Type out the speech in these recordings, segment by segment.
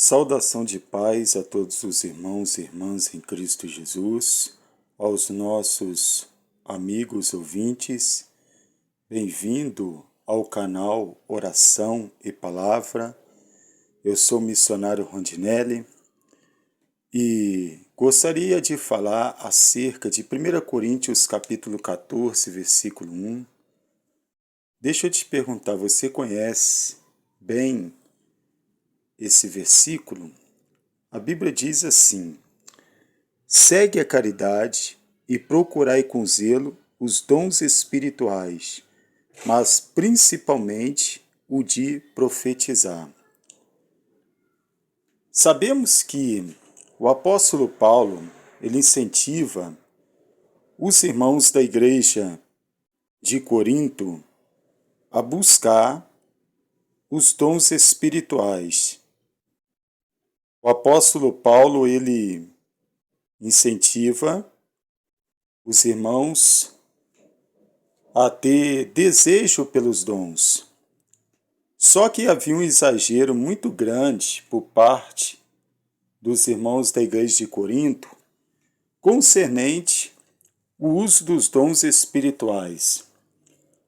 Saudação de paz a todos os irmãos e irmãs em Cristo Jesus, aos nossos amigos ouvintes. Bem-vindo ao canal Oração e Palavra. Eu sou o missionário Rondinelli e gostaria de falar acerca de 1 Coríntios capítulo 14, versículo 1. Deixa eu te perguntar, você conhece bem esse versículo? A Bíblia diz assim: segue a caridade e procurai com zelo os dons espirituais, mas principalmente o de profetizar. Sabemos que o apóstolo Paulo, ele incentiva os irmãos da igreja de Corinto a buscar os dons espirituais. O apóstolo Paulo, ele incentiva os irmãos a ter desejo pelos dons. Só que havia um exagero muito grande por parte dos irmãos da igreja de Corinto concernente o uso dos dons espirituais.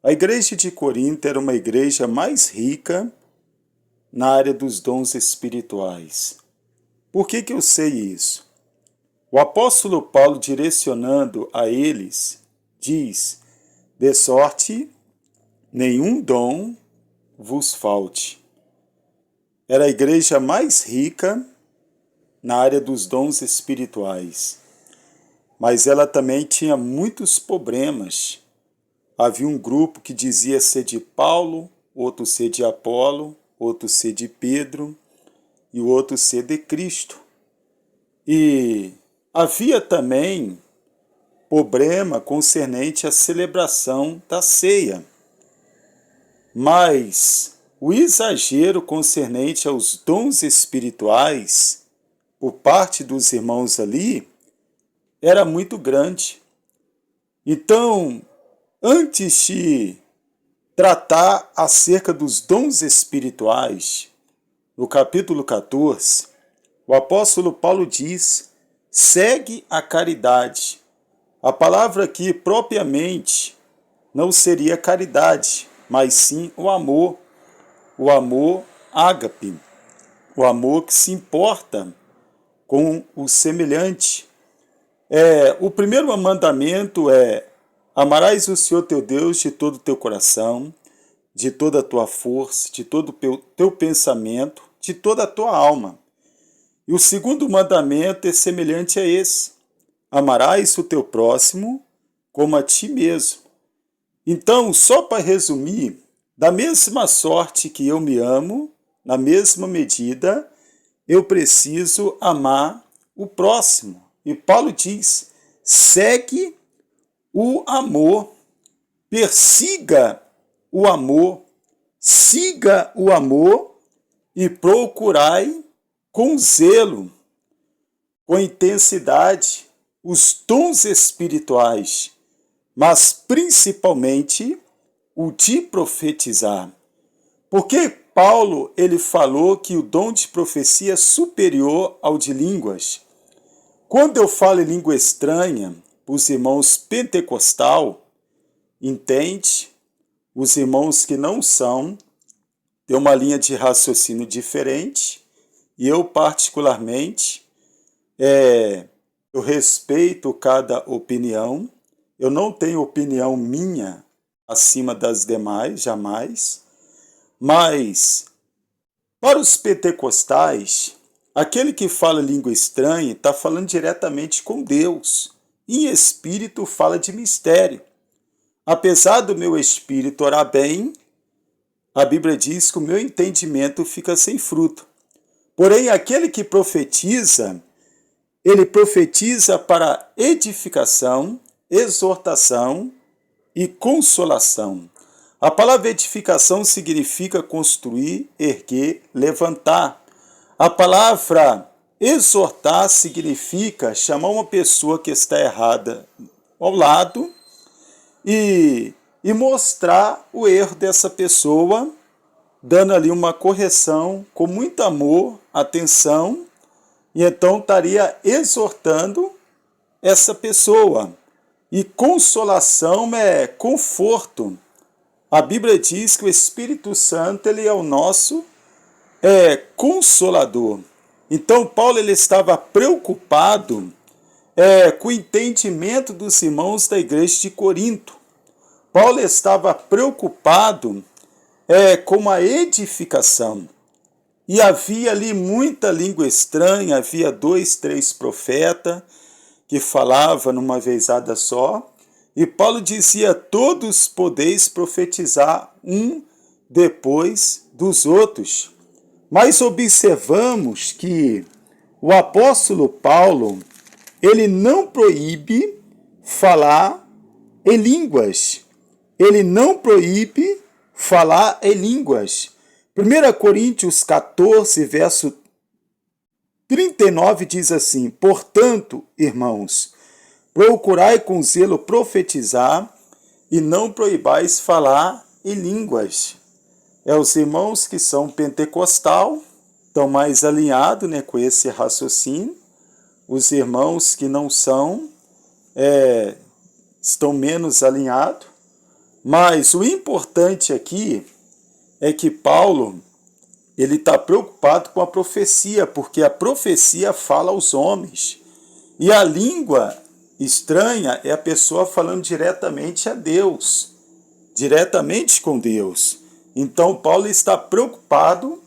A igreja de Corinto era uma igreja mais rica na área dos dons espirituais. Por que eu sei isso? O apóstolo Paulo, direcionando a eles, diz: de sorte nenhum dom vos falte. Era a igreja mais rica na área dos dons espirituais, mas ela também tinha muitos problemas. Havia um grupo que dizia ser de Paulo, outro ser de Apolo, outro ser de Pedro e o outro ser de Cristo. E havia também problema concernente à celebração da ceia. Mas o exagero concernente aos dons espirituais por parte dos irmãos ali era muito grande. Então, antes de tratar acerca dos dons espirituais, no capítulo 14, o apóstolo Paulo diz: segue a caridade. A palavra aqui propriamente não seria caridade, mas sim o amor ágape, o amor que se importa com o semelhante. O primeiro mandamento é: amarás o Senhor teu Deus de todo o teu coração, de toda a tua força, de todo o teu pensamento, de toda a tua alma. E o segundo mandamento é semelhante a esse: amarás o teu próximo como a ti mesmo. Então, só para resumir, da mesma sorte que eu me amo, na mesma medida, eu preciso amar o próximo. E Paulo diz: segue o amor, persiga o amor, siga o amor e procurai com zelo, com intensidade, os dons espirituais, mas principalmente o de profetizar. Porque Paulo, ele falou que o dom de profecia é superior ao de línguas. Quando eu falo em língua estranha, os irmãos pentecostal, entende? Os irmãos que não são, têm uma linha de raciocínio diferente, e eu particularmente, eu respeito cada opinião, eu não tenho opinião minha acima das demais, jamais, mas para os pentecostais, aquele que fala língua estranha está falando diretamente com Deus, em espírito fala de mistério. Apesar do meu espírito orar bem, a Bíblia diz que o meu entendimento fica sem fruto. Porém, aquele que profetiza, ele profetiza para edificação, exortação e consolação. A palavra edificação significa construir, erguer, levantar. A palavra exortar significa chamar uma pessoa que está errada ao lado e mostrar o erro dessa pessoa dando ali uma correção com muito amor, atenção, e então estaria exortando essa pessoa. E consolação é conforto. A Bíblia diz que o Espírito Santo ele é o nosso consolador. Então Paulo ele estava preocupado com o entendimento dos irmãos da igreja de Corinto. Paulo estava preocupado com a edificação. E havia ali muita língua estranha, havia 2, 3 profetas que falavam numa vezada só. E Paulo dizia, todos podeis profetizar um depois dos outros. Mas observamos que o apóstolo Paulo, ele não proíbe falar em línguas. Ele não proíbe falar em línguas. 1 Coríntios 14, verso 39 diz assim, portanto, irmãos, procurai com zelo profetizar e não proibais falar em línguas. Os irmãos que são pentecostal estão mais alinhados com esse raciocínio. Os irmãos que não são estão menos alinhados. Mas o importante aqui é que Paulo ele está preocupado com a profecia, porque a profecia fala aos homens. E a língua estranha é a pessoa falando diretamente a Deus, diretamente com Deus. Então Paulo está preocupado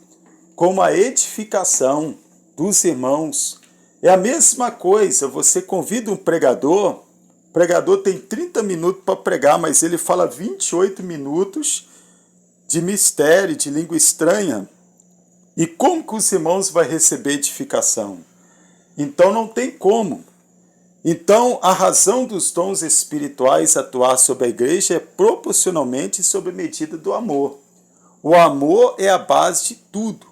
com a edificação dos irmãos. É a mesma coisa, você convida um pregador, o pregador tem 30 minutos para pregar, mas ele fala 28 minutos de mistério, de língua estranha. E como que os irmãos vão receber edificação? Então não tem como. Então a razão dos dons espirituais atuar sobre a igreja é proporcionalmente sob a medida do amor. O amor é a base de tudo.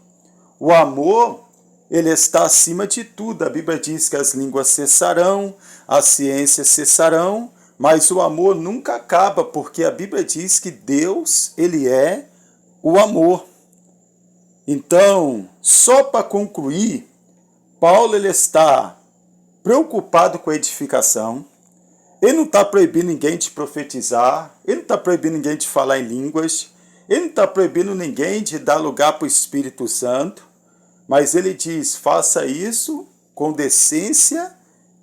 O amor, ele está acima de tudo. A Bíblia diz que as línguas cessarão, as ciências cessarão, mas o amor nunca acaba, porque a Bíblia diz que Deus, ele é o amor. Então, só para concluir, Paulo ele está preocupado com a edificação. Ele não está proibindo ninguém de profetizar, ele não está proibindo ninguém de falar em línguas, ele não está proibindo ninguém de dar lugar para o Espírito Santo, mas ele diz, faça isso com decência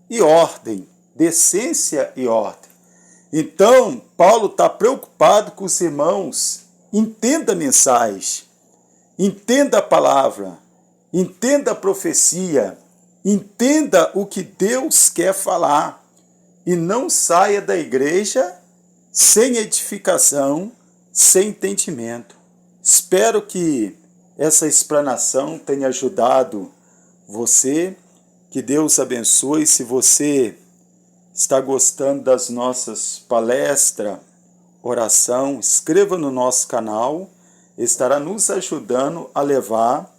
e ordem. Decência e ordem. Então, Paulo está preocupado com os irmãos. Entenda a mensagem, entenda a palavra, entenda a profecia, entenda o que Deus quer falar e não saia da igreja sem edificação, sem entendimento. Espero que essa explanação tenha ajudado você, que Deus abençoe. Se você está gostando das nossas palestras, oração, inscreva no nosso canal, estará nos ajudando a levar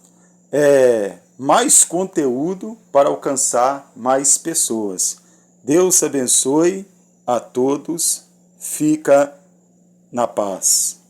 mais conteúdo para alcançar mais pessoas. Deus abençoe a todos, fica na paz.